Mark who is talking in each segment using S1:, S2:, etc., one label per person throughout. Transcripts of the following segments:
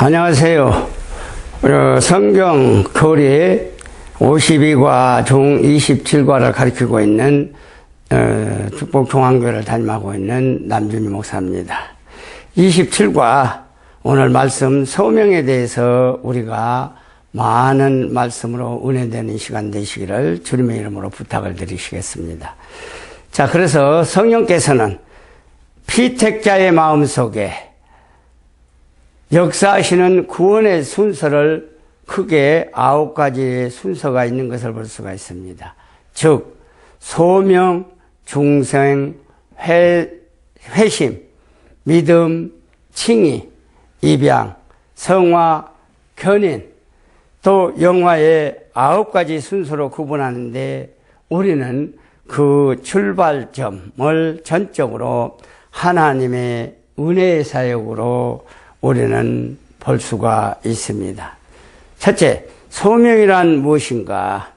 S1: 안녕하세요. 성경 교리 52과 중 27과를 가르치고 있는 축복종안교회를 담임하고 있는 남준희 목사입니다. 27과 오늘 말씀 소명에 대해서 우리가 많은 말씀으로 은혜되는 시간 되시기를 주님의 이름으로 부탁을 드리시겠습니다. 자, 그래서 성령께서는 피택자의 마음속에 역사하시는 구원의 순서를 크게 9가지의 순서가 있는 것을 볼 수가 있습니다. 즉 소명, 중생, 회심, 믿음, 칭의, 입양, 성화, 견인, 또 영화의 9가지 순서로 구분하는데 우리는 그 출발점을 전적으로 하나님의 은혜의 사역으로 우리는 볼 수가 있습니다. 첫째, 소명이란 무엇인가?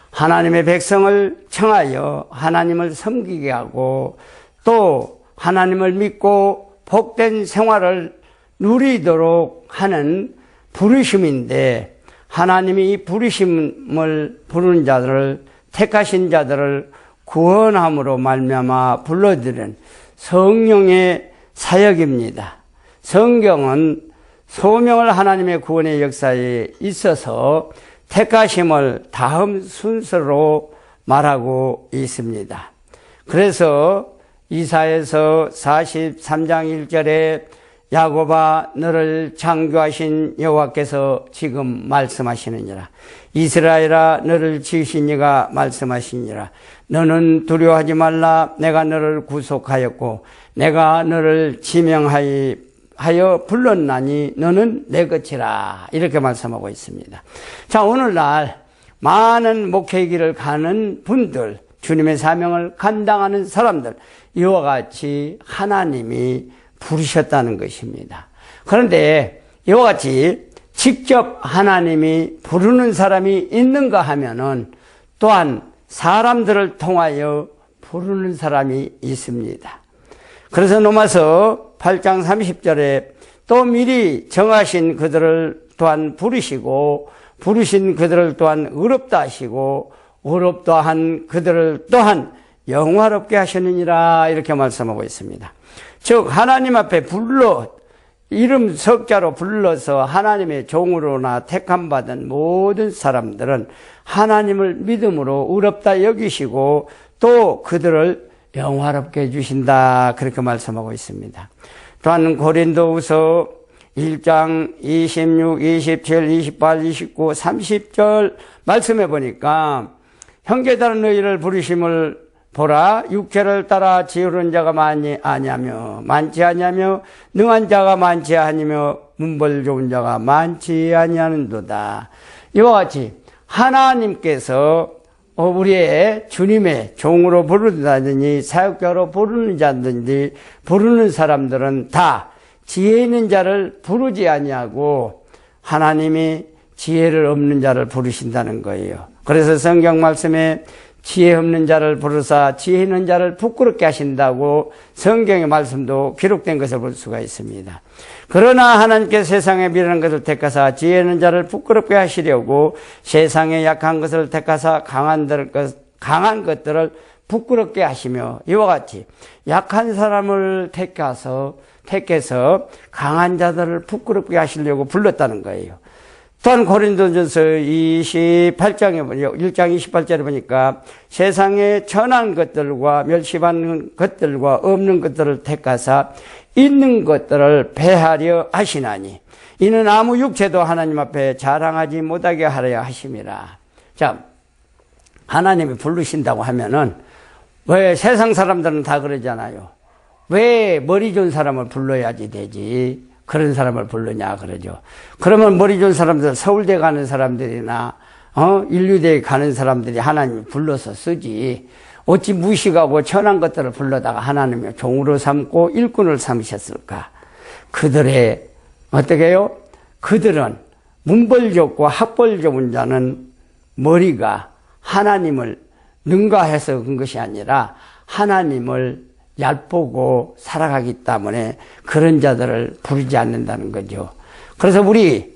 S1: 하나님의 백성을 청하여 하나님을 섬기게 하고 또 하나님을 믿고 복된 생활을 누리도록 하는 부르심인데 하나님이 이 부르심을 부르는 자들을 택하신 자들을 구원함으로 말미암아 불러들인 성령의 사역입니다. 성경은 소명을 하나님의 구원의 역사에 있어서 택하심을 다음 순서로 말하고 있습니다. 그래서 이사야서 43장 1절에 야곱아 너를 창조하신 여호와께서 지금 말씀하시느니라. 이스라엘아 너를 지으신 이가 말씀하시니라. 너는 두려워하지 말라. 내가 너를 구속하였고 내가 너를 지명하여 불렀나니 너는 내 것이라. 이렇게 말씀하고 있습니다. 자, 오늘날 많은 목회의 길을 가는 분들, 주님의 사명을 감당하는 사람들, 이와 같이 하나님이 부르셨다는 것입니다. 그런데 이와 같이 직접 하나님이 부르는 사람이 있는가 하면은 또한 사람들을 통하여 부르는 사람이 있습니다. 그래서 로마서 8장 30절에 또 미리 정하신 그들을 또한 부르시고 부르신 그들을 또한 의롭다 하시고 의롭다 한 그들을 또한 영화롭게 하시느니라 이렇게 말씀하고 있습니다. 즉 하나님 앞에 이름 석자로 불러서 하나님의 종으로나 택함받은 모든 사람들은 하나님을 믿음으로 의롭다 여기시고 또 그들을 영화롭게 해주신다 그렇게 말씀하고 있습니다. 또한 고린도후서 1장 26, 27, 28, 29, 30절 말씀해 보니까 형제들은 너희를 부르심을 보라 육체를 따라 지으는 자가 많지 아니하며 능한 자가 많지 아니며 문벌 좋은 자가 많지 아니하는도다. 이와 같이 하나님께서 우리의 주님의 종으로 부르다든지 사역자로 부르는 자든지 부르는 사람들은 다 지혜 있는 자를 부르지 아니하고 하나님이 지혜를 없는 자를 부르신다는 거예요. 그래서 성경 말씀에 지혜 없는 자를 부르사 지혜 있는 자를 부끄럽게 하신다고 성경의 말씀도 기록된 것을 볼 수가 있습니다. 그러나 하나님께서 세상에 미련한 것을 택하사 지혜 있는 자를 부끄럽게 하시려고 세상에 약한 것을 택하사 강한 것들을 부끄럽게 하시며 이와 같이 약한 사람을 택해서 강한 자들을 부끄럽게 하시려고 불렀다는 거예요. 또한 고린도전서 28장에 보니까 1장 28절에 보니까 세상에 천한 것들과 멸시받는 것들과 없는 것들을 택하사 있는 것들을 배하려 하시나니 이는 아무 육체도 하나님 앞에 자랑하지 못하게 하려 하심이라. 자, 하나님이 부르신다고 하면은 왜 세상 사람들은 다 그러잖아요. 왜 머리 좋은 사람을 불러야지 되지? 그런 사람을 부르냐 그러죠. 그러면 머리 좋은 사람들 서울대 가는 사람들이나 인류대에 가는 사람들이 하나님이 불러서 쓰지 어찌 무식하고 천한 것들을 불러다가 하나님의 종으로 삼고 일꾼을 삼으셨을까? 그들의 어떻게 해요? 그들은 문벌 좋고 학벌 좋은 자는 머리가 하나님을 능가해서 그런 것이 아니라 하나님을 얕보고 살아가기 때문에 그런 자들을 부르지 않는다는 거죠. 그래서 우리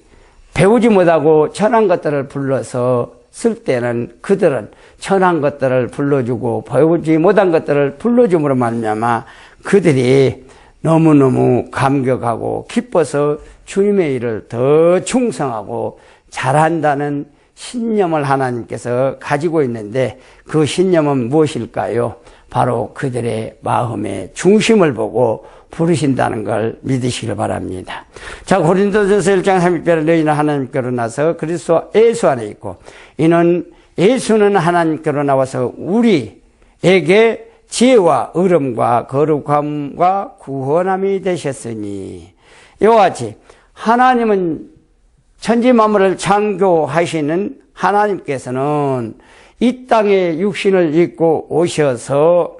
S1: 배우지 못하고 천한 것들을 불러서 쓸 때는 그들은 천한 것들을 불러주고 배우지 못한 것들을 불러줌으로 말미암아 그들이 너무너무 감격하고 기뻐서 주님의 일을 더 충성하고 잘한다는 신념을 하나님께서 가지고 있는데 그 신념은 무엇일까요? 바로 그들의 마음의 중심을 보고 부르신다는 걸 믿으시길 바랍니다. 자, 고린도전서 1장 30절에 너희는 하나님께로 나서 그리스도 예수 안에 있고 이는 예수는 하나님께로 나와서 우리에게 지혜와 의름과 거룩함과 구원함이 되셨으니 이와 같이 하나님은 천지 만물을 창조하시는 하나님께서는 이 땅에 육신을 입고 오셔서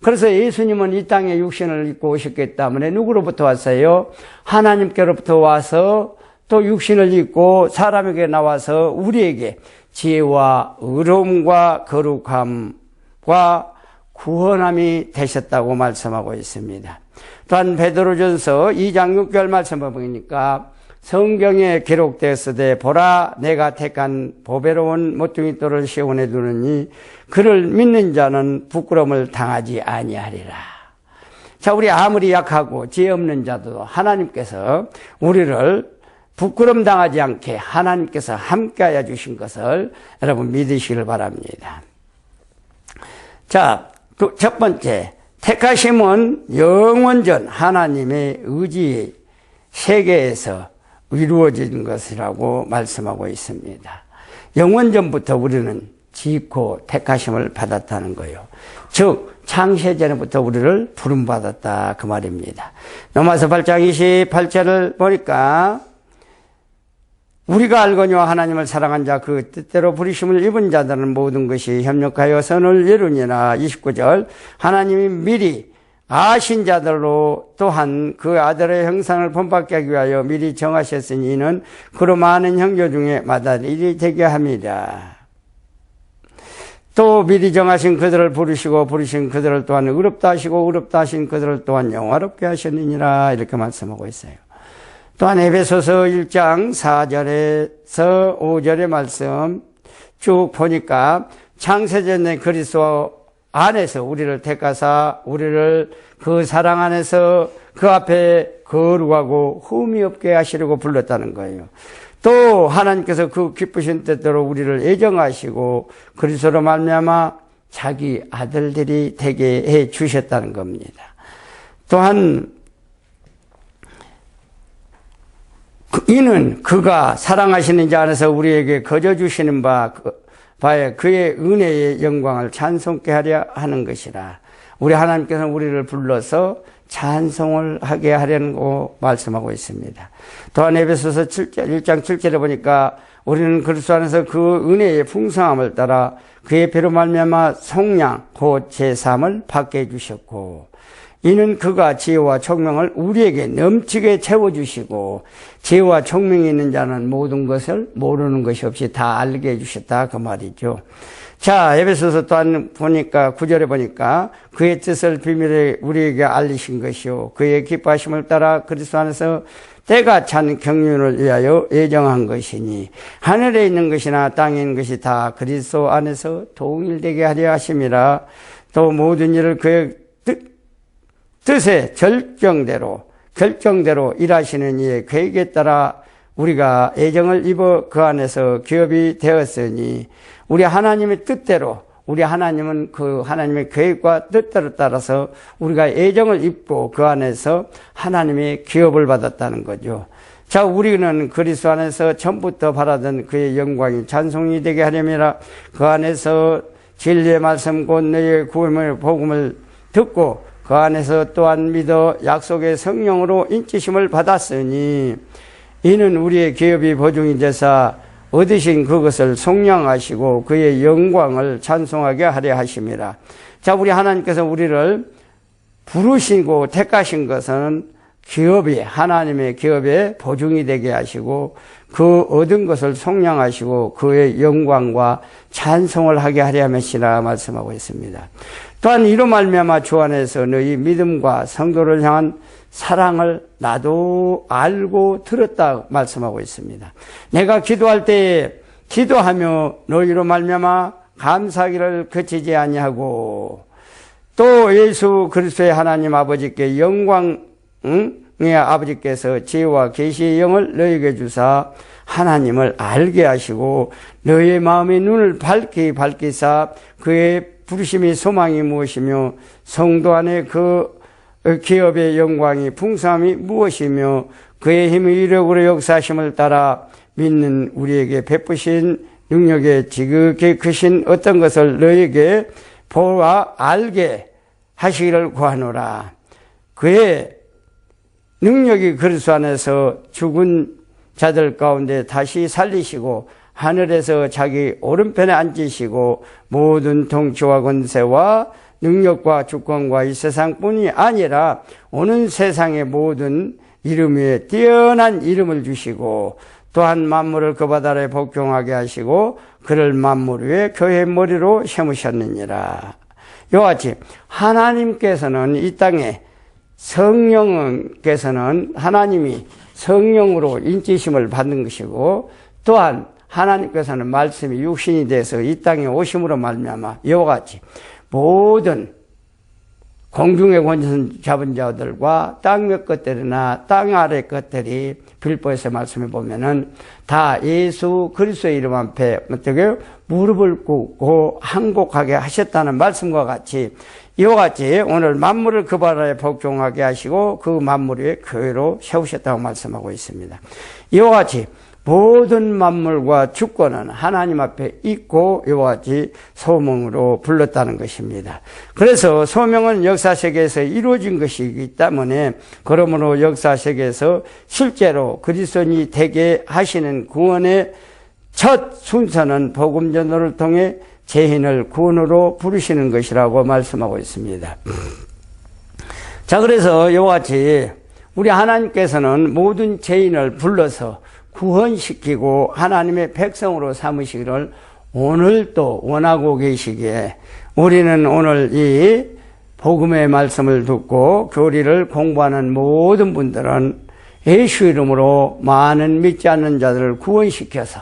S1: 그래서 예수님은 이 땅에 육신을 입고 오셨기 때문에 누구로부터 왔어요? 하나님께로부터 와서 또 육신을 입고 사람에게 나와서 우리에게 지혜와 의로움과 거룩함과 구원함이 되셨다고 말씀하고 있습니다. 또한 베드로전서 2장 6절 말씀을 보니까 성경에 기록되었으되 보라 내가 택한 보배로운 모퉁이 돌을 시온에 두느니 그를 믿는 자는 부끄러움을 당하지 아니하리라. 자, 우리 아무리 약하고 지혜 없는 자도 하나님께서 우리를 부끄러움 당하지 않게 하나님께서 함께하여 주신 것을 여러분 믿으시길 바랍니다. 자, 첫 번째 택하심은 영원전 하나님의 의지 세계에서 이루어진 것이라고 말씀하고 있습니다. 영원전부터 우리는 지고 택하심을 받았다는 거예요. 즉 창세전부터 우리를 부름받았다 그 말입니다. 로마서 8장 28절을 보니까 우리가 알거니와 하나님을 사랑한 자 그 뜻대로 부르심을 입은 자들은 모든 것이 협력하여 선을 이루니라. 29절 하나님이 미리 아신 자들로 또한 그 아들의 형상을 본받게 하기 위하여 미리 정하셨으니 이는 그로 많은 형제 중에 마다일이 되게 합니다. 또 미리 정하신 그들을 부르시고 부르신 그들을 또한 의롭다 하시고 의롭다 하신 그들을 또한 영화롭게 하셨느니라 이렇게 말씀하고 있어요. 또한 에베소서 1장 4절에서 5절의 말씀 쭉 보니까 창세전에 그리스도 안에서 우리를 택하사 우리를 그 사랑 안에서 그 앞에 거룩하고 흠이 없게 하시려고 불렀다는 거예요. 또 하나님께서 그 기쁘신 뜻대로 우리를 애정하시고 그리스도로 말미암아 자기 아들들이 되게 해 주셨다는 겁니다. 또한 이는 그가 사랑하시는 자 안에서 우리에게 거저 주시는 바에 그의 은혜의 영광을 찬송케 하려 하는 것이라. 우리 하나님께서는 우리를 불러서 찬송을 하게 하려는 거 말씀하고 있습니다. 또한 에베소서 1장 7절에 보니까 우리는 그리스도 안에서 그 은혜의 풍성함을 따라 그의 피로 말미암아 속량 곧 제3을 받게 해주셨고 이는 그가 지혜와 총명을 우리에게 넘치게 채워주시고 지혜와 총명이 있는 자는 모든 것을 모르는 것이 없이 다 알게 해주셨다 그 말이죠. 자, 에베소서 또한 보니까 9절에 보니까 그의 뜻을 비밀에 우리에게 알리신 것이요 그의 기뻐하심을 따라 그리스도 안에서 때가 찬 경륜을 위하여 예정한 것이니 하늘에 있는 것이나 땅에 있는 것이 다 그리스도 안에서 동일되게 하려 하심이라. 또 모든 일을 그의 뜻의 결정대로 일하시는 이의 계획에 따라 우리가 애정을 입어 그 안에서 기업이 되었으니 우리 하나님의 뜻대로 우리 하나님은 그 하나님의 계획과 뜻대로 따라서 우리가 애정을 입고 그 안에서 하나님의 기업을 받았다는 거죠. 자, 우리는 그리스도 안에서 처음부터 바라던 그의 영광이 찬송이 되게 하려니라. 그 안에서 진리의 말씀 곧 너희의 구원의 복음을 듣고 그 안에서 또한 믿어 약속의 성령으로 인치심을 받았으니 이는 우리의 기업이 보증이 되사 얻으신 그것을 속량하시고 그의 영광을 찬송하게 하려 하심이라. 자, 우리 하나님께서 우리를 부르시고 택하신 것은 기업이 하나님의 기업에 보증이 되게 하시고 그 얻은 것을 속량하시고 그의 영광과 찬송을 하게 하려 하시라 말씀하고 있습니다. 또한 이로 말미암아 주 안에서 너희 믿음과 성도를 향한 사랑을 나도 알고 들었다 말씀하고 있습니다. 내가 기도할 때에 기도하며 너희로 말미암아 감사하기를 그치지 아니하고 또 예수 그리스도의 하나님 아버지께 영광의 아버지께서 지혜와 계시의 영을 너희에게 주사 하나님을 알게 하시고 너희의 마음의 눈을 밝히사 그의 부르심이 소망이 무엇이며 성도 안에 그 기업의 영광이 풍성함이 무엇이며 그의 힘의 이력으로 역사하심을 따라 믿는 우리에게 베푸신 능력의 지극히 크신 어떤 것을 너희에게 보아 알게 하시기를 구하노라. 그의 능력이 그리스도 안에서 죽은 자들 가운데 다시 살리시고 하늘에서 자기 오른편에 앉으시고 모든 통치와 권세와 능력과 주권과 이 세상뿐이 아니라 오는 세상의 모든 이름 위에 뛰어난 이름을 주시고 또한 만물을 그 바다 아래 복종하게 하시고 그를 만물 위에 교회의 머리로 세우셨느니라. 이와 같이 하나님께서는 이 땅에 성령께서는 하나님이 성령으로 인치심을 받는 것이고 또한 하나님께서는 말씀이 육신이 돼서 이 땅에 오심으로 말미암아 이와 같이 모든 공중의 권세 잡은 자들과 땅 몇 것들이나 땅 아래 것들이 빌보에서 말씀해 보면은 다 예수 그리스도의 이름 앞에 어떻게 무릎을 꿇고 항복하게 하셨다는 말씀과 같이 이와 같이 오늘 만물을 그 바다에 복종하게 하시고 그 만물 위에 교회로 세우셨다고 말씀하고 있습니다. 이와 같이 모든 만물과 주권은 하나님 앞에 있고 이와 같이 소명으로 불렀다는 것입니다. 그래서 소명은 역사세계에서 이루어진 것이기 때문에 그러므로 역사세계에서 실제로 그리스도인이 되게 하시는 구원의 첫 순서는 복음 전도를 통해 죄인을 구원으로 부르시는 것이라고 말씀하고 있습니다. 자, 그래서 이와 같이 우리 하나님께서는 모든 죄인을 불러서 구원시키고 하나님의 백성으로 삼으시기를 오늘도 원하고 계시기에 우리는 오늘 이 복음의 말씀을 듣고 교리를 공부하는 모든 분들은 예수 이름으로 많은 믿지 않는 자들을 구원시켜서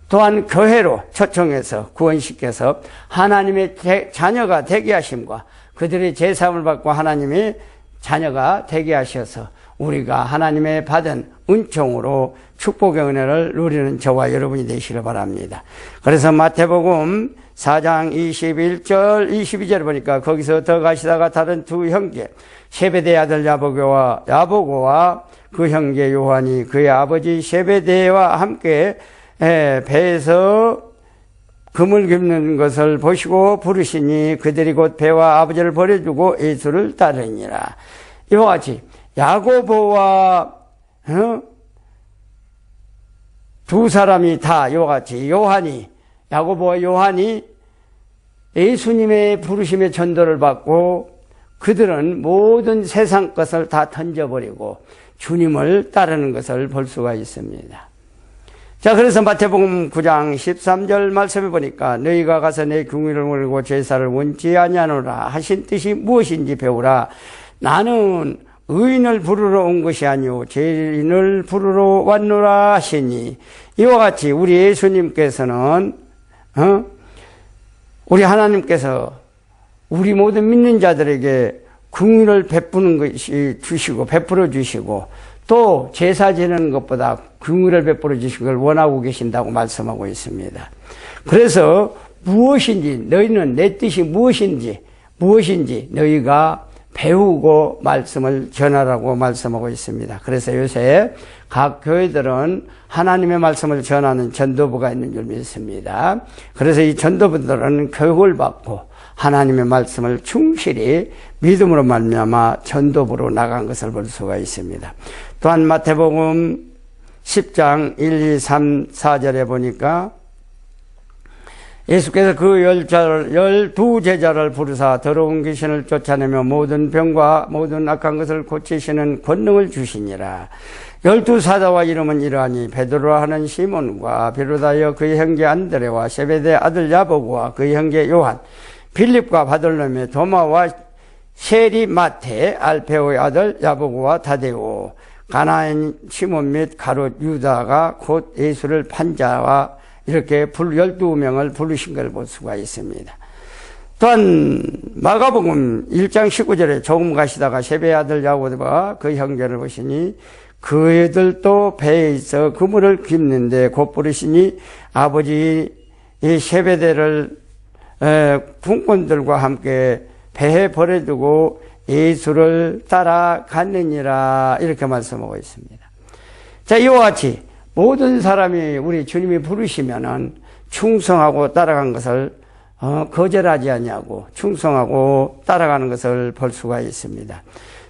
S1: 또한 교회로 초청해서 구원시켜서 하나님의 자녀가 되게 하심과 그들의 제사함을 받고 하나님의 자녀가 되게 하셔서 우리가 하나님의 받은 은총으로 축복의 은혜를 누리는 저와 여러분이 되시길 바랍니다. 그래서 마태복음 4장 21절 22절을 보니까 거기서 더 가시다가 다른 두 형제 세베대의 아들 야보고와 그 형제 요한이 그의 아버지 세베대와 함께 배에서 금을 깁는 것을 보시고 부르시니 그들이 곧 배와 아버지를 버려두고 예수를 따르니라. 이와 같이 야고보와 두 사람이 다 이와 같이 야고보와 요한이 예수님의 부르심의 전도를 받고 그들은 모든 세상 것을 다 던져버리고 주님을 따르는 것을 볼 수가 있습니다. 자, 그래서 마태복음 9장 13절 말씀해 보니까 너희가 가서 내 궁의를 모르고 제사를 원치 아니하노라 하신 뜻이 무엇인지 배우라. 나는 의인을 부르러 온 것이 아니오 죄인을 부르러 왔노라 하시니 이와 같이 우리 예수님께서는 우리 하나님께서 우리 모든 믿는 자들에게 긍휼을 베풀어 주시고 또 제사 지내는 것보다 긍휼을 베풀어 주시길 원하고 계신다고 말씀하고 있습니다. 그래서 무엇인지 너희는 내 뜻이 무엇인지 너희가 배우고 말씀을 전하라고 말씀하고 있습니다. 그래서 요새 각 교회들은 하나님의 말씀을 전하는 전도부가 있는 줄 믿습니다. 그래서 이 전도부들은 교육을 받고 하나님의 말씀을 충실히 믿음으로 말미암아 전도부로 나간 것을 볼 수가 있습니다. 또한 마태복음 10장 1, 2, 3, 4절에 보니까 예수께서 그 12제자를 부르사 더러운 귀신을 쫓아내며 모든 병과 모든 악한 것을 고치시는 권능을 주시니라. 12사도와 이름은 이러하니 베드로라 하는 시몬과 비로다여 그의 형제 안드레와 세베대 아들 야보고와 그의 형제 요한 빌립과 바돌로메, 도마와 세리마테, 알페오의 아들 야고보와 다데오, 가나안 시몬 및 가롯 유다가 곧 예수를 판 자와 이렇게 12명을 부르신 걸 볼 수가 있습니다. 또한 마가복음 1장 19절에 조금 가시다가 세베의 아들 야고보와 그 형제를 보시니 그들도 배에 있어 그물을 깁는데 곧 부르시니 아버지 이 세베대를 군꾼들과 함께 배에 버려두고 예수를 따라갔느니라 이렇게 말씀하고 있습니다. 자, 이와 같이 모든 사람이 우리 주님이 부르시면은 충성하고 따라간 것을 거절하지 아니하고 충성하고 따라가는 것을 볼 수가 있습니다.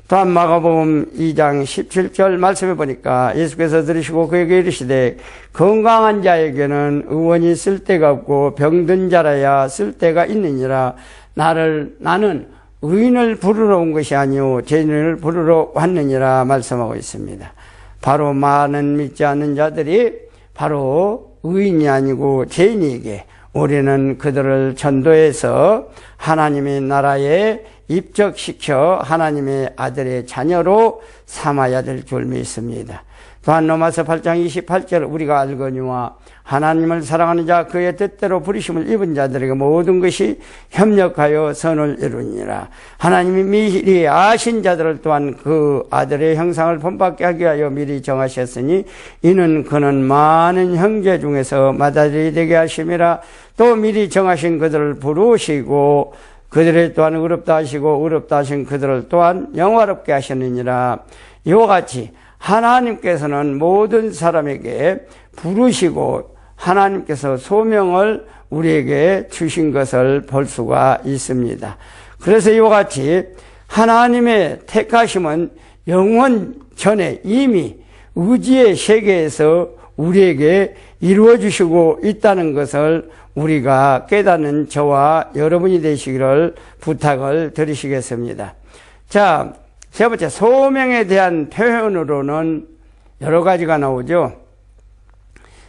S1: 또한 마가복음 2장 17절 말씀해 보니까 예수께서 들으시고 그에게 이르시되 건강한 자에게는 의원이 쓸데가 없고 병든 자라야 쓸데가 있느니라. 나는 의인을 부르러 온 것이 아니오 죄인을 부르러 왔느니라 말씀하고 있습니다. 바로 많은 믿지 않는 자들이 바로 의인이 아니고 죄인에게 우리는 그들을 전도해서 하나님의 나라에 입적시켜 하나님의 아들의 자녀로 삼아야 될 줄 믿습니다. 또한 로마서 8장 28절 우리가 알거니와 하나님을 사랑하는 자 그의 뜻대로 부르심을 입은 자들에게 모든 것이 협력하여 선을 이루니라. 하나님이 미리 아신 자들을 또한 그 아들의 형상을 본받게 하기 위하여 미리 정하셨으니 이는 그는 많은 형제 중에서 맏아들이 되게 하심이라. 또 미리 정하신 그들을 부르시고 그들을 또한 의롭다 하시고 의롭다 하신 그들을 또한 영화롭게 하셨느니라. 이와 같이 하나님께서는 모든 사람에게 부르시고 하나님께서 소명을 우리에게 주신 것을 볼 수가 있습니다. 그래서 이와 같이 하나님의 택하심은 영원 전에 이미 의지의 세계에서 우리에게 이루어 주시고 있다는 것을 우리가 깨닫는 저와 여러분이 되시기를 부탁을 드리시겠습니다. 자, 세 번째, 소명에 대한 표현으로는 여러 가지가 나오죠.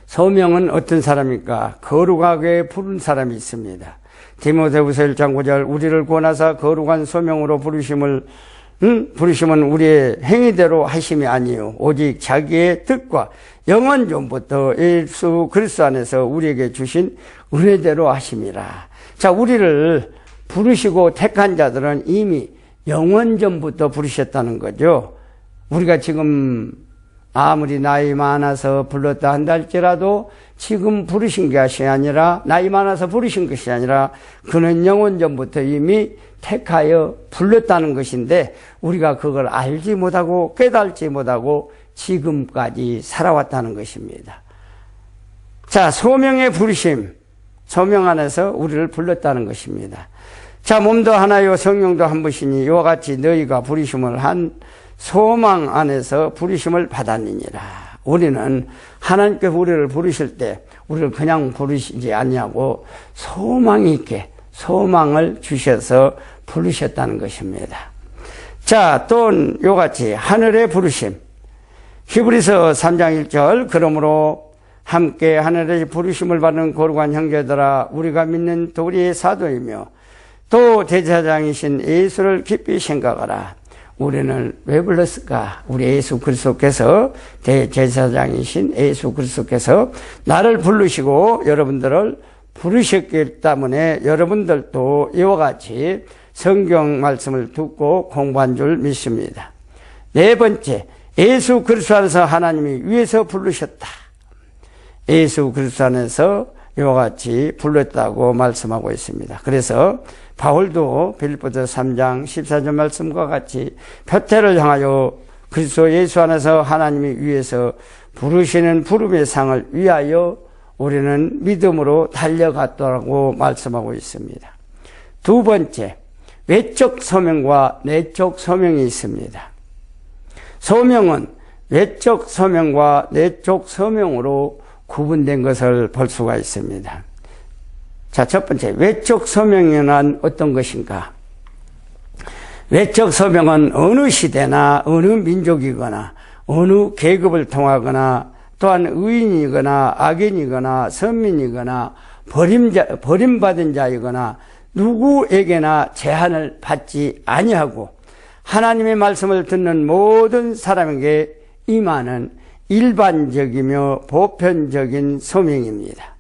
S1: 소명은 어떤 사람입니까? 거룩하게 부른 사람이 있습니다. 디모데후서 1장 9절 우리를 구원하사 거룩한 소명으로 부르심은 우리의 행위대로 하심이 아니요 오직 자기의 뜻과 영원 전부터 예수 그리스도 안에서 우리에게 주신 은혜대로 하심이라. 자, 우리를 부르시고 택한 자들은 이미 영원 전부터 부르셨다는 거죠. 우리가 지금 아무리 나이 많아서 불렀다 한다 할지라도 지금 부르신 것이 아니라 나이 많아서 부르신 것이 아니라 그는 영원 전부터 이미 택하여 불렀다는 것인데 우리가 그걸 알지 못하고 깨달지 못하고 지금까지 살아왔다는 것입니다. 자, 소명의 부르심, 소명 안에서 우리를 불렀다는 것입니다. 자, 몸도 하나요 성령도 한 분이니 이와 같이 너희가 부르심을 한 소망 안에서 부르심을 받았느니라. 우리는 하나님께서 우리를 부르실 때 우리를 그냥 부르시지 아니하고 소망이 있게 소망을 주셔서 부르셨다는 것입니다. 자, 또 이같이 하늘의 부르심. 히브리서 3장 1절 그러므로 함께 하늘의 부르심을 받는 거룩한 형제들아 우리가 믿는 도리의 사도이며 또 대제사장이신 예수를 깊이 생각하라. 우리는 왜 불렀을까? 우리 예수 그리스도께서 대제사장이신 예수 그리스도께서 나를 부르시고 여러분들을 부르셨기 때문에 여러분들도 이와 같이 성경 말씀을 듣고 공부한 줄 믿습니다. 네 번째, 예수 그리스도 안에서 하나님이 위에서 부르셨다. 예수 그리스도 안에서 이와 같이 불렀다고 말씀하고 있습니다. 그래서 바울도 빌립보서 3장 14절 말씀과 같이 표태를 향하여 그리스도 예수 안에서 하나님이 위에서 부르시는 부름의 상을 위하여 우리는 믿음으로 달려갔다고 말씀하고 있습니다. 두 번째, 외적 소명과 내적 소명이 있습니다. 소명은 외적 소명과 내적 소명으로 구분된 것을 볼 수가 있습니다. 자, 첫 번째, 외적 소명은 어떤 것인가? 외적 소명은 어느 시대나 어느 민족이거나 어느 계급을 통하거나 또한 의인이거나 악인이거나 선민이거나 버림받은 자이거나 누구에게나 제한을 받지 아니하고 하나님의 말씀을 듣는 모든 사람에게 임하는 일반적이며 보편적인 소명입니다.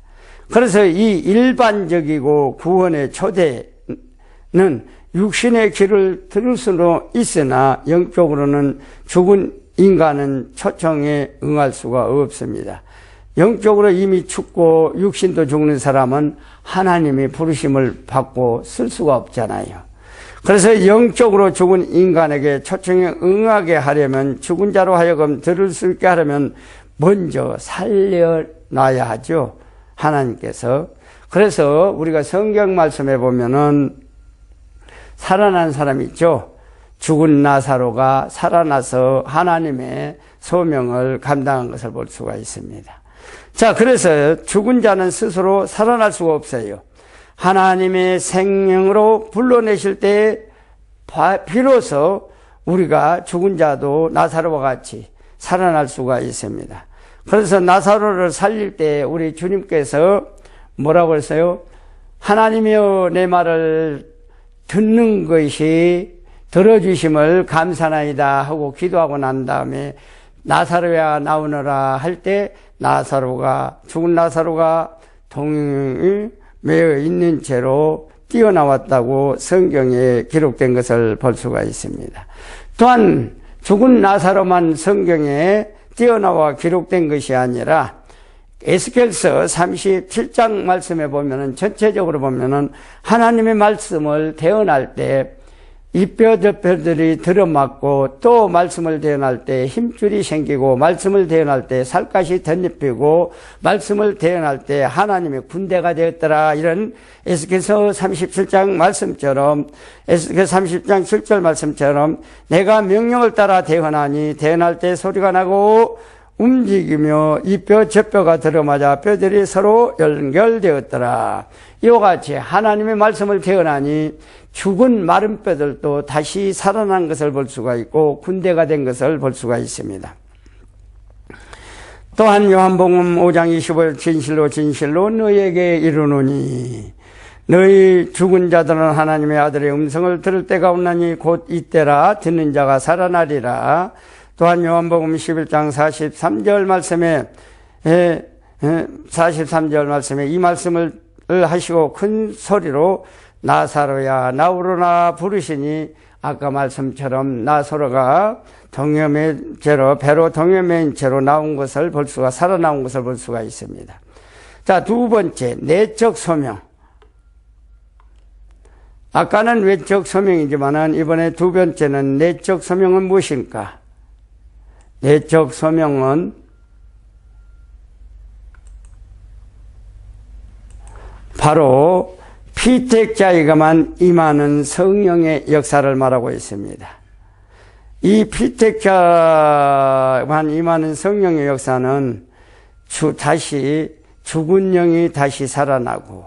S1: 그래서 이 일반적이고 구원의 초대는 육신의 귀를 들을 수는 있으나 영적으로는 죽은 인간은 초청에 응할 수가 없습니다. 영적으로 이미 죽고 육신도 죽는 사람은 하나님의 부르심을 받고 쓸 수가 없잖아요. 그래서 영적으로 죽은 인간에게 초청에 응하게 하려면, 죽은 자로 하여금 들을 수 있게 하려면 먼저 살려놔야 하죠, 하나님께서. 그래서 우리가 성경 말씀에 보면은 살아난 사람이 있죠. 죽은 나사로가 살아나서 하나님의 소명을 감당한 것을 볼 수가 있습니다. 자, 그래서 죽은 자는 스스로 살아날 수가 없어요. 하나님의 생명으로 불러내실 때 비로소 우리가 죽은 자도 나사로와 같이 살아날 수가 있습니다. 그래서 나사로를 살릴 때 우리 주님께서 뭐라고 했어요? 하나님이여 내 말을 듣는 것이 들어주심을 감사나이다 하고 기도하고 난 다음에 나사로야 나오너라 할 때 죽은 나사로가 동이 매어 있는 채로 뛰어나왔다고 성경에 기록된 것을 볼 수가 있습니다. 또한 죽은 나사로만 성경에 뛰어나와 기록된 것이 아니라 에스겔서 37장 말씀에 보면은, 전체적으로 보면은 하나님의 말씀을 대언할 때 이 뼈 저 뼈들이 들어맞고, 또 말씀을 대언할 때 힘줄이 생기고, 말씀을 대언할 때 살갗이 덧입히고, 말씀을 대언할 때 하나님의 군대가 되었더라. 이런 에스겔서 37장 말씀처럼, 에스겔 30장 7절 말씀처럼 내가 명령을 따라 대언하니 대언할 때 소리가 나고 움직이며 이 뼈 저 뼈가 들어맞아 뼈들이 서로 연결되었더라. 이와 같이 하나님의 말씀을 대언하니 죽은 마른 뼈들도 다시 살아난 것을 볼 수가 있고 군대가 된 것을 볼 수가 있습니다. 또한 요한복음 5장 25절 진실로 진실로 너희에게 이르노니 너희 죽은 자들은 하나님의 아들의 음성을 들을 때가 오나니 곧 이때라. 듣는 자가 살아나리라. 또한 요한복음 11장 43절 말씀에 이 말씀을 하시고 큰 소리로 나사로야 나오로나 부르시니, 아까 말씀처럼 나사로가 동여맨 채로, 배로 동여맨 채로 살아나온 것을 볼 수가 있습니다. 자, 두 번째, 내적 소명. 아까는 외적 소명이지만은 이번에 두 번째는 내적 소명은 무엇일까? 내적 소명은 바로 피택자에게만 임하는 성령의 역사를 말하고 있습니다. 이 피택자만 임하는 성령의 역사는 다시 죽은 영이 다시 살아나고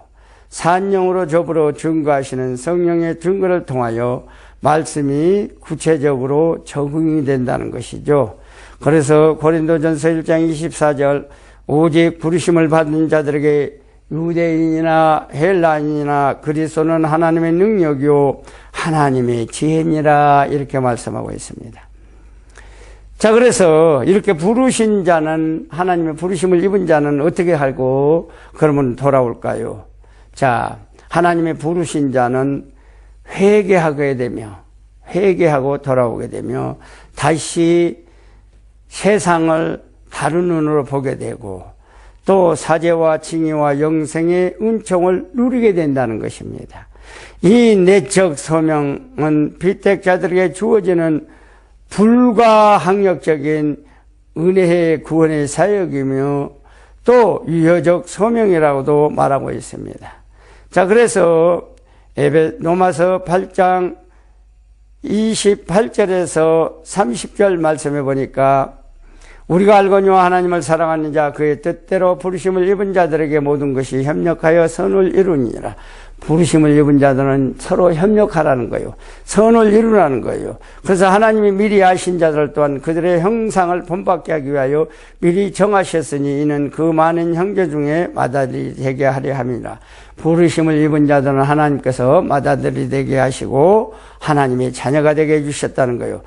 S1: 산 영으로 저부로 증거하시는 성령의 증거를 통하여 말씀이 구체적으로 적응이 된다는 것이죠. 그래서 고린도전서 1장 24절 오직 부르심을 받은 자들에게 유대인이나 헬라인이나 그리스도는 하나님의 능력이요 하나님의 지혜니라, 이렇게 말씀하고 있습니다. 자, 그래서 이렇게 부르신 자는, 하나님의 부르심을 입은 자는 어떻게 하고 그러면 돌아올까요? 자, 하나님의 부르신 자는 회개하게 되며, 회개하고 돌아오게 되며 다시 세상을 다른 눈으로 보게 되고 또 사죄와 칭의와 영생의 은총을 누리게 된다는 것입니다. 이 내적 소명은 피택자들에게 주어지는 불가항력적인 은혜의 구원의 사역이며 또 유효적 소명이라고도 말하고 있습니다. 자, 그래서 로마서 8장 28절에서 30절 말씀해 보니까 우리가 알거니와 하나님을 사랑하는 자 그의 뜻대로 부르심을 입은 자들에게 모든 것이 협력하여 선을 이루니라. 부르심을 입은 자들은 서로 협력하라는 거예요. 선을 이루라는 거예요. 그래서 하나님이 미리 아신 자들 또한 그들의 형상을 본받게 하기 위하여 미리 정하셨으니 이는 그 많은 형제 중에 맏아들이 되게 하려 함이라. 부르심을 입은 자들은 하나님께서 맏아들이 되게 하시고 하나님의 자녀가 되게 해주셨다는 거예요.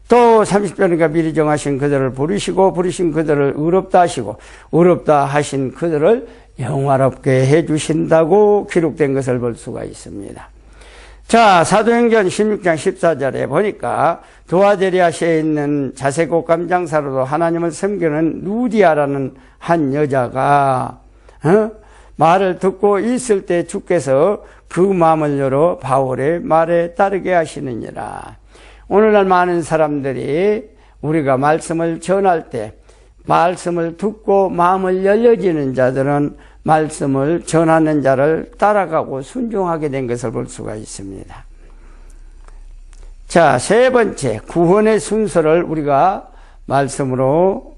S1: 또 30절이니까 미리 정하신 그들을 부르시고 부르신 그들을 의롭다 하시고 의롭다 하신 그들을 영화롭게 해주신다고 기록된 것을 볼 수가 있습니다. 자, 사도행전 16장 14절에 보니까 두아데리아시에 있는 자색 옷감 장사로도 하나님을 섬기는 루디아라는 한 여자가 말을 듣고 있을 때 주께서 그 마음을 열어 바울의 말에 따르게 하시느니라. 오늘날 많은 사람들이 우리가 말씀을 전할 때 말씀을 듣고 마음을 열려지는 자들은 말씀을 전하는 자를 따라가고 순종하게 된 것을 볼 수가 있습니다. 자, 세 번째, 구원의 순서를 우리가 말씀으로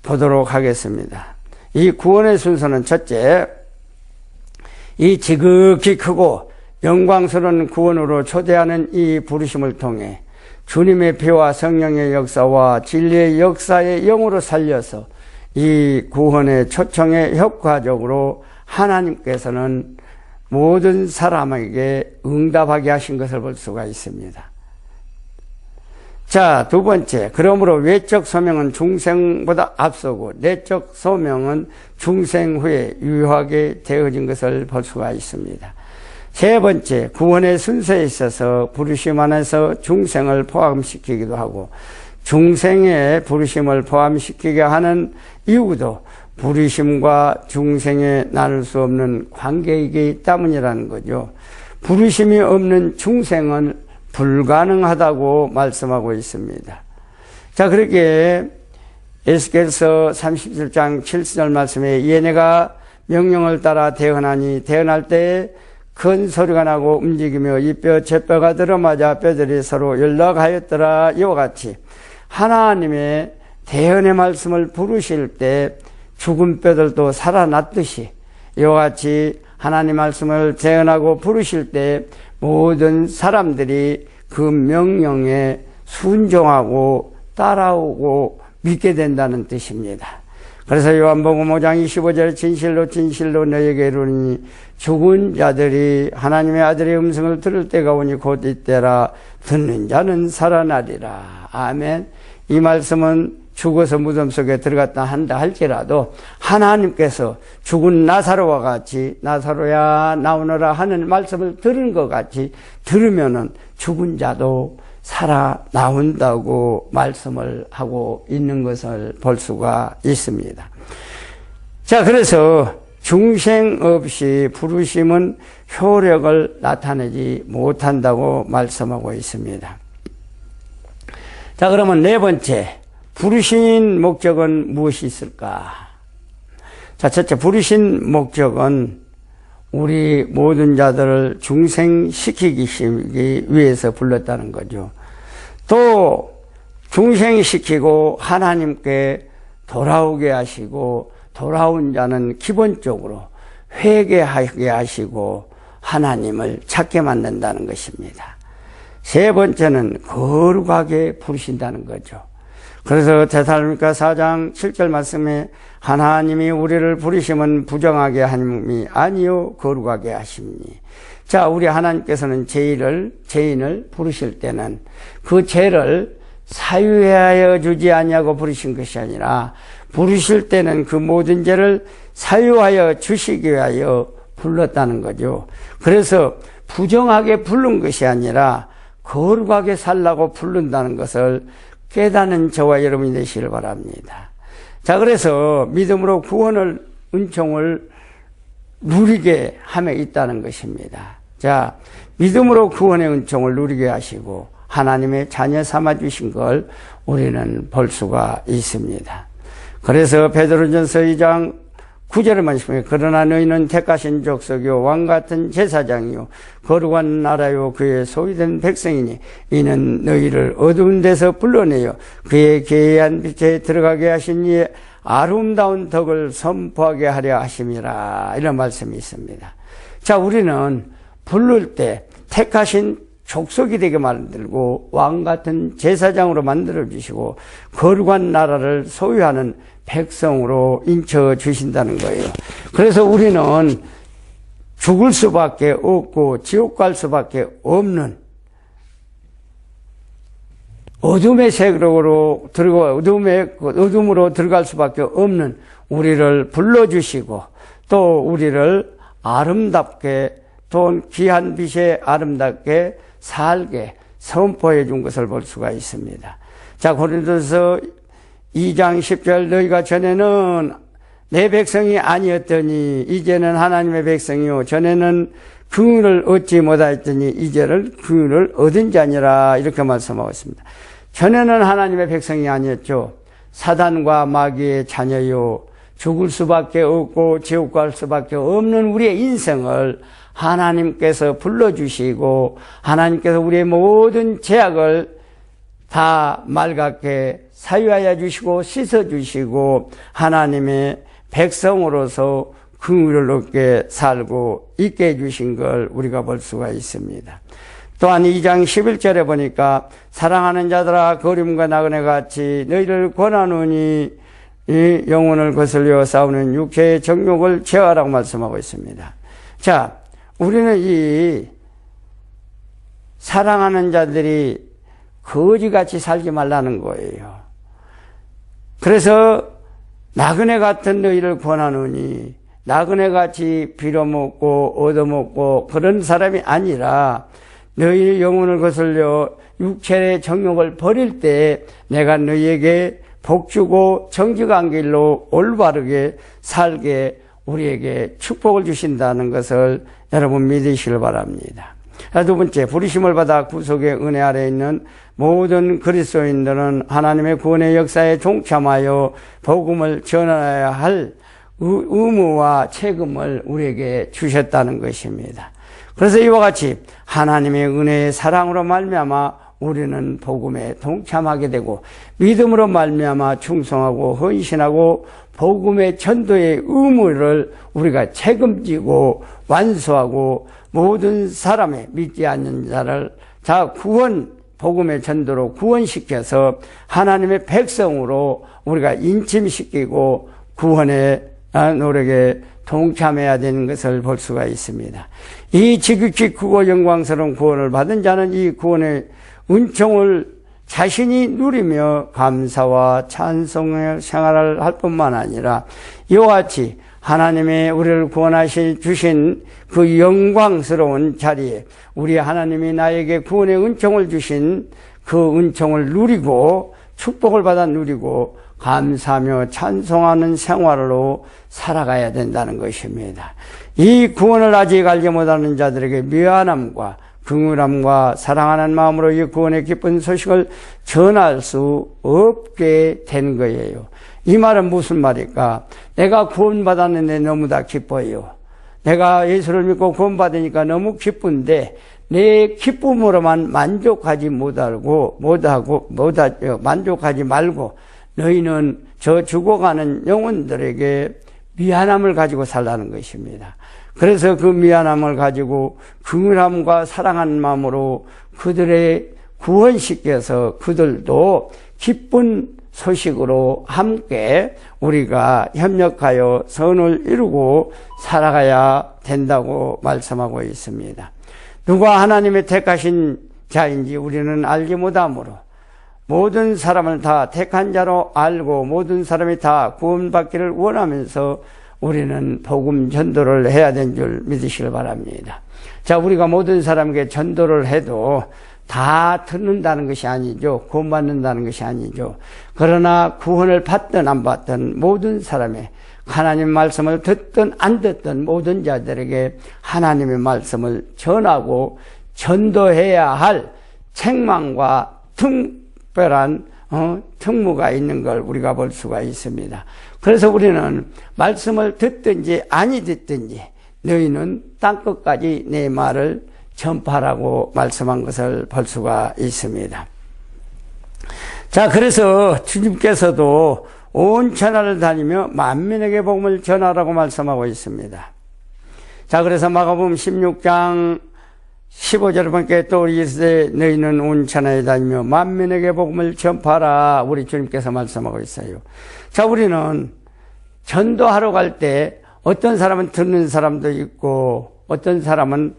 S1: 보도록 하겠습니다. 이 구원의 순서는 첫째, 이 지극히 크고 영광스러운 구원으로 초대하는 이 부르심을 통해 주님의 피와 성령의 역사와 진리의 역사의 영으로 살려서 이 구원의 초청에 효과적으로 하나님께서는 모든 사람에게 응답하게 하신 것을 볼 수가 있습니다. 자, 두 번째, 그러므로 외적 소명은 중생보다 앞서고 내적 소명은 중생 후에 유효하게 되어진 것을 볼 수가 있습니다. 세 번째, 구원의 순서에 있어서 부르심 안에서 중생을 포함시키기도 하고 중생의 부르심을 포함시키게 하는 이유도 부르심과 중생에 나눌 수 없는 관계이기 때문이라는 거죠. 부르심이 없는 중생은 불가능하다고 말씀하고 있습니다. 자, 그렇게 에스겔서 37장 7절 말씀에 이에 내가 명령을 따라 대언하니 대언할 때에 큰 소리가 나고 움직이며 이 뼈 저 뼈가 들어맞아 뼈들이 서로 연락하였더라. 이와 같이 하나님의 대언의 말씀을 부르실 때 죽은 뼈들도 살아났듯이 이와 같이 하나님 말씀을 대언하고 부르실 때 모든 사람들이 그 명령에 순종하고 따라오고 믿게 된다는 뜻입니다. 그래서 요한복음 5장 25절에 진실로 진실로 너에게 이르노니 죽은 자들이 하나님의 아들의 음성을 들을 때가 오니 곧 이때라. 듣는 자는 살아나리라. 아멘. 이 말씀은 죽어서 무덤 속에 들어갔다 한다 할지라도 하나님께서 죽은 나사로와 같이 나사로야 나오너라 하는 말씀을 들은 것 같이 들으면은 죽은 자도 살아 나온다고 말씀을 하고 있는 것을 볼 수가 있습니다. 자, 그래서 중생 없이 부르심은 효력을 나타내지 못한다고 말씀하고 있습니다. 자, 그러면 네 번째, 부르신 목적은 무엇이 있을까? 자, 첫째, 부르신 목적은 우리 모든 자들을 중생시키기 위해서 불렀다는 거죠. 또 중생시키고 하나님께 돌아오게 하시고 돌아온 자는 기본적으로 회개하게 하시고 하나님을 찾게 만든다는 것입니다. 세 번째는 거룩하게 부르신다는 거죠. 그래서 데살로니가 4장 7절 말씀에 하나님이 우리를 부르심은 부정하게 하심이 아니요 거룩하게 하심니. 자, 우리 하나님께서는 죄인을 부르실 때는 그 죄를 사유하여 주지 아니하고 부르신 것이 아니라 부르실 때는 그 모든 죄를 사유하여 주시기 위하여 불렀다는 거죠. 그래서 부정하게 부른 것이 아니라 거룩하게 살라고 부른다는 것을 깨닫는 저와 여러분이 되시길 바랍니다. 자, 그래서 믿음으로 구원을 은총을 누리게 함에 있다는 것입니다. 자, 믿음으로 구원의 은총을 누리게 하시고 하나님의 자녀 삼아주신 걸 우리는 볼 수가 있습니다. 그래서 베드로전서 2장 9절의 말씀에 그러나 너희는 택하신 족속이요 왕같은 제사장이요 거룩한 나라요 그의 소유된 백성이니 이는 너희를 어두운 데서 불러내어 그의 계한 빛에 들어가게 하신 이의 아름다운 덕을 선포하게 하려 하심이라. 이런 말씀이 있습니다. 자, 우리는 부를 때 택하신 족속이 되게 만들고 왕같은 제사장으로 만들어주시고 거룩한 나라를 소유하는 백성으로 인쳐주신다는 거예요. 그래서 우리는 죽을 수밖에 없고 지옥 갈 수밖에 없는 어둠의 세력으로 어둠으로 들어갈 수밖에 없는 우리를 불러주시고 또 우리를 아름답게 또 귀한 빛에 아름답게 살게 선포해 준 것을 볼 수가 있습니다. 자, 고린도서 2장 10절 너희가 전에는 내 백성이 아니었더니 이제는 하나님의 백성이요 전에는 긍휼을 얻지 못하였더니 이제는 긍휼을 얻은 자니라. 이렇게 말씀하고 있습니다. 전에는 하나님의 백성이 아니었죠. 사단과 마귀의 자녀요 죽을 수밖에 없고 지옥 갈 수밖에 없는 우리의 인생을 하나님께서 불러주시고 하나님께서 우리의 모든 죄악을 다 맑게 사유하여 주시고 씻어주시고 하나님의 백성으로서 긍휼을 얻게 살고 있게 해주신 걸 우리가 볼 수가 있습니다. 또한 2장 11절에 보니까 사랑하는 자들아 거림과 나그네 같이 너희를 권하노니 이 영혼을 거슬려 싸우는 육체의 정욕을 제어하라고 말씀하고 있습니다. 자, 우리는 이 사랑하는 자들이 거지같이 살지 말라는 거예요. 그래서 나그네 같은 너희를 권하노니 나그네같이 빌어먹고 얻어먹고 그런 사람이 아니라 너희 영혼을 거슬려 육체의 정욕을 버릴 때 내가 너희에게 복주고 정직한 길로 올바르게 살게 우리에게 축복을 주신다는 것을 여러분 믿으시길 바랍니다. 두 번째, 부르심을 받아 구속의 은혜 아래에 있는 모든 그리스도인들은 하나님의 구원의 역사에 동참하여 복음을 전해야 할 의무와 책임을 우리에게 주셨다는 것입니다. 그래서 이와 같이 하나님의 은혜의 사랑으로 말미암아 우리는 복음에 동참하게 되고 믿음으로 말미암아 충성하고 헌신하고 복음의 전도의 의무를 우리가 책임지고 완수하고 모든 사람의 믿지 않는 자를 다 복음의 전도로 구원시켜서 하나님의 백성으로 우리가 인침시키고 구원의 노력에 동참해야 되는 것을 볼 수가 있습니다. 이 지극히 크고 영광스러운 구원을 받은 자는 이 구원의 은총을 자신이 누리며 감사와 찬송의 생활을 할 뿐만 아니라 이와 같이 하나님의 우리를 구원하시 주신 그 영광스러운 자리에 우리 하나님이 나에게 구원의 은총을 주신 그 은총을 누리고 축복을 받아 누리고 감사하며 찬송하는 생활로 살아가야 된다는 것입니다. 이 구원을 아직 알지 못하는 자들에게 미안함과 긍휼함과 사랑하는 마음으로 이 구원의 기쁜 소식을 전할 수 없게 된 거예요. 이 말은 무슨 말일까? 내가 구원받았는데 너무나 기뻐요. 내가 예수를 믿고 구원받으니까 너무 기쁜데 내 기쁨으로만 만족하지 만족하지 말고 너희는 저 죽어가는 영혼들에게 미안함을 가지고 살라는 것입니다. 그래서 그 미안함을 가지고 긍휼함과 사랑하는 마음으로 그들의 구원시켜서 그들도 기쁜 소식으로 함께 우리가 협력하여 선을 이루고 살아가야 된다고 말씀하고 있습니다. 누가 하나님의 택하신 자인지 우리는 알지 못하므로 모든 사람을 다 택한 자로 알고 모든 사람이 다 구원받기를 원하면서 우리는 복음 전도를 해야 된 줄 믿으시길 바랍니다. 자, 우리가 모든 사람에게 전도를 해도 다 듣는다는 것이 아니죠. 구원받는다는 것이 아니죠. 그러나 구원을 받든 안 받든 모든 사람의 하나님 말씀을 듣든 안 듣든 모든 자들에게 하나님의 말씀을 전하고 전도해야 할 책망과 특별한 특무가 있는 걸 우리가 볼 수가 있습니다. 그래서 우리는 말씀을 듣든지 아니 듣든지 너희는 땅끝까지 내 말을 전파하라고 말씀한 것을 볼 수가 있습니다. 자, 그래서 주님께서도 온 천하를 다니며 만민에게 복음을 전하라고 말씀하고 있습니다. 자, 그래서 마가복음 16장 15절에 보니까 또 우리 이르되 너희는 온 천하에 다니며 만민에게 복음을 전파하라 우리 주님께서 말씀하고 있어요. 자, 우리는 전도하러 갈 때 어떤 사람은 듣는 사람도 있고 어떤 사람은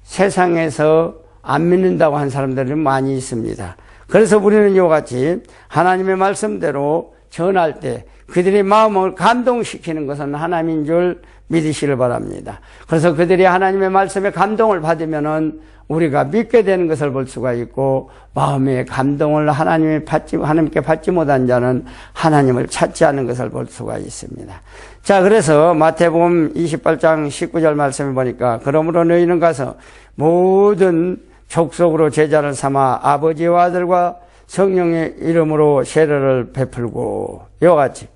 S1: 세상에서 안 믿는다고 한 사람들이 많이 있습니다. 그래서 우리는 이와 같이 하나님의 말씀대로 전할 때 그들의 마음을 감동시키는 것은 하나님인 줄 믿으시길 바랍니다. 그래서 그들이 하나님의 말씀에 감동을 받으면은 우리가 믿게 되는 것을 볼 수가 있고, 마음의 감동을 하나님께 받지 못한 자는 하나님을 찾지 않는 것을 볼 수가 있습니다. 자, 그래서 마태복음 28장 19절 말씀을 보니까 그러므로 너희는 가서 모든 족속으로 제자를 삼아 아버지와 아들과 성령의 이름으로 세례를 베풀고, 이와 같이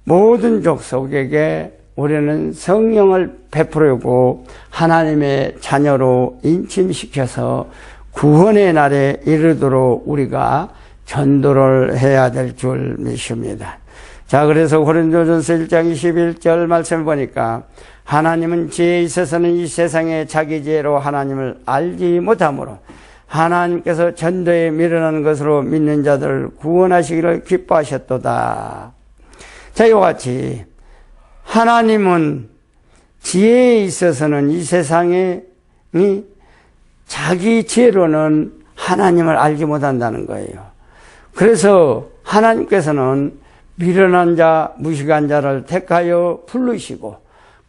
S1: 모든 족속에게 우리는 성령을 베풀고 하나님의 자녀로 인침시켜서 구원의 날에 이르도록 우리가 전도를 해야 될 줄 믿습니다. 자, 그래서 고린도전서 1장 21절 말씀을 보니까 하나님은 지혜에 있어서는 이 세상에 자기 지혜로 하나님을 알지 못하므로 하나님께서 전도에 미련한 것으로 믿는 자들을 구원하시기를 기뻐하셨도다. 자, 이와 같이 하나님은 지혜에 있어서는 이 세상에 자기 지혜로는 하나님을 알지 못한다는 거예요. 그래서 하나님께서는 미련한 자, 무식한 자를 택하여 부르시고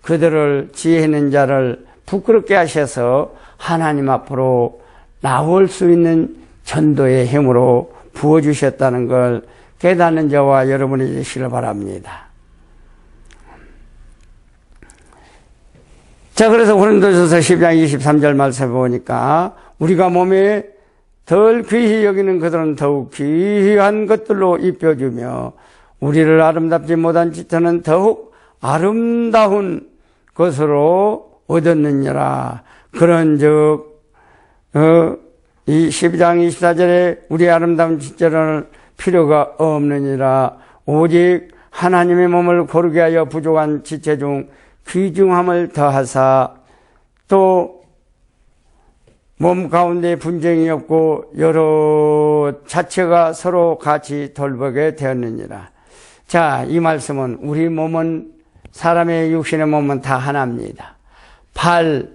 S1: 그들을 지혜 있는 자를 부끄럽게 하셔서 하나님 앞으로 나올 수 있는 전도의 힘으로 부어주셨다는 걸 깨닫는 저와 여러분이 되시길 바랍니다. 자, 그래서 고린도전서 10장 23절 말씀을 보니까 우리가 몸에 덜 귀히 여기는 그들은 더욱 귀한 것들로 입혀주며 우리를 아름답지 못한 지체는 더욱 아름다운 것으로 얻었느니라. 그런즉 이 12장 24절에 우리 아름다운 지체는 필요가 없느니라. 오직 하나님의 몸을 고르게 하여 부족한 지체 중 귀중함을 더하사 또 몸 가운데 분쟁이 없고 여러 자체가 서로 같이 돌보게 되었느니라. 자, 이 말씀은 우리 몸은 사람의 육신의 몸은 다 하나입니다. 발,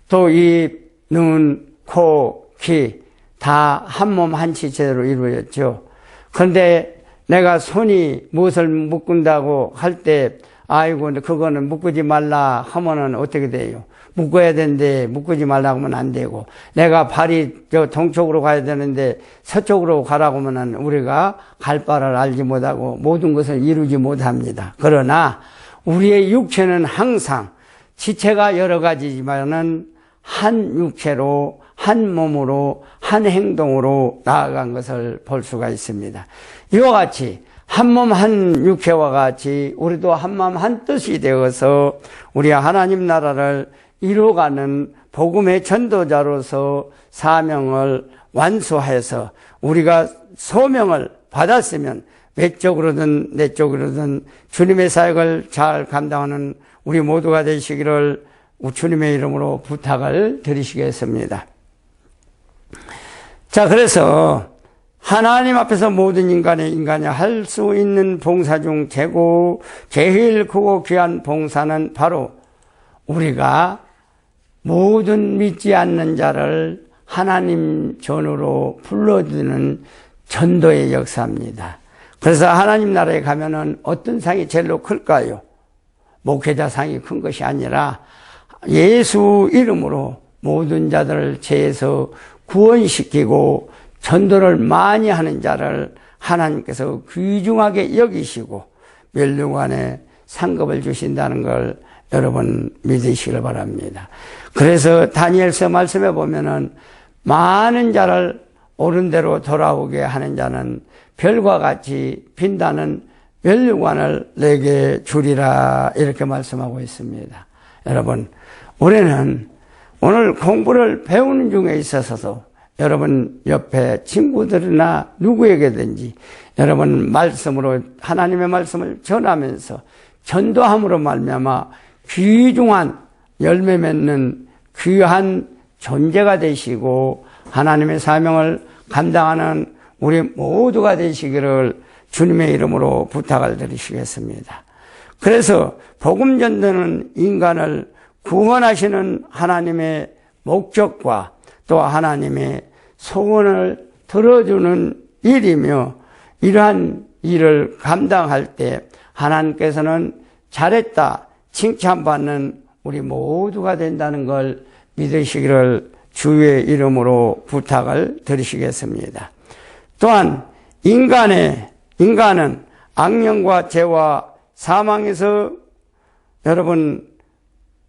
S1: 또 입, 눈, 코, 귀 다 한 몸 한 지체로 이루어졌죠. 그런데 내가 손이 무엇을 묶은다고 할 때 아이고 그거는 묶지 말라 하면은 어떻게 돼요? 묶어야 되는데 묶지 말라고 하면 안 되고, 내가 발이 저 동쪽으로 가야 되는데 서쪽으로 가라고 하면은 우리가 갈 바를 알지 못하고 모든 것을 이루지 못합니다. 그러나 우리의 육체는 항상 지체가 여러 가지지만은 한 육체로 한 몸으로 한 행동으로 나아간 것을 볼 수가 있습니다. 이와 같이 한 몸 한 육체와 같이 우리도 한 마음 한 뜻이 되어서 우리 하나님 나라를 이루어가는 복음의 전도자로서 사명을 완수해서 우리가 소명을 받았으면 외적으로든 내적으로든 주님의 사역을 잘 감당하는 우리 모두가 되시기를 주님의 이름으로 부탁을 드리시겠습니다. 자, 그래서 하나님 앞에서 모든 인간이 할 수 있는 봉사 중 제일 크고 귀한 봉사는 바로 우리가 모든 믿지 않는 자를 하나님 전으로 불러드는 전도의 역사입니다. 그래서 하나님 나라에 가면은 어떤 상이 제일로 클까요? 목회자 상이 큰 것이 아니라 예수 이름으로 모든 자들을 죄에서 구원시키고 전도를 많이 하는 자를 하나님께서 귀중하게 여기시고 멸류관에 상급을 주신다는 걸 여러분 믿으시길 바랍니다. 그래서 다니엘서 말씀해 보면은 많은 자를 옳은 대로 돌아오게 하는 자는 별과 같이 빛나는 면류관을 내게 주리라, 이렇게 말씀하고 있습니다. 여러분, 우리는 오늘 공부를 배우는 중에 있어서도 여러분 옆에 친구들이나 누구에게든지 여러분 말씀으로, 하나님의 말씀을 전하면서 전도함으로 말미암아 귀중한 열매 맺는 귀한 존재가 되시고 하나님의 사명을 감당하는 우리 모두가 되시기를 주님의 이름으로 부탁을 드리시겠습니다. 그래서 복음 전도는 인간을 구원하시는 하나님의 목적과 또 하나님의 소원을 들어주는 일이며, 이러한 일을 감당할 때 하나님께서는 잘했다 칭찬받는 우리 모두가 된다는 걸 믿으시기를 주의 이름으로 부탁을 드리시겠습니다. 또한 인간은 악령과 죄와 사망에서 여러분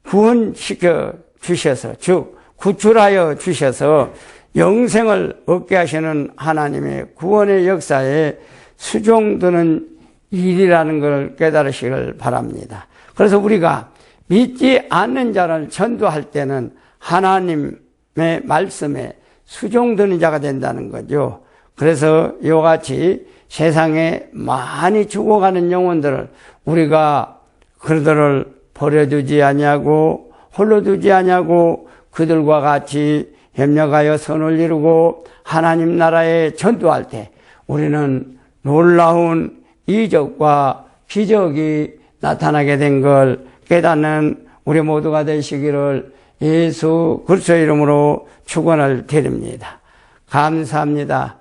S1: 구원시켜 주셔서, 즉 구출하여 주셔서 영생을 얻게 하시는 하나님의 구원의 역사에 수종드는 일이라는 걸 깨달으시길 바랍니다. 그래서 우리가 믿지 않는 자를 전도할 때는 하나님의 말씀에 수종드는 자가 된다는 거죠. 그래서 이와 같이 세상에 많이 죽어가는 영혼들을 우리가 그들을 버려두지 아니하고 홀로 두지 아니하고 그들과 같이 협력하여 선을 이루고 하나님 나라에 전도할 때 우리는 놀라운 이적과 기적이 나타나게 된 걸 깨닫는 우리 모두가 되시기를 예수 그리스도의 이름으로 축원을 드립니다. 감사합니다.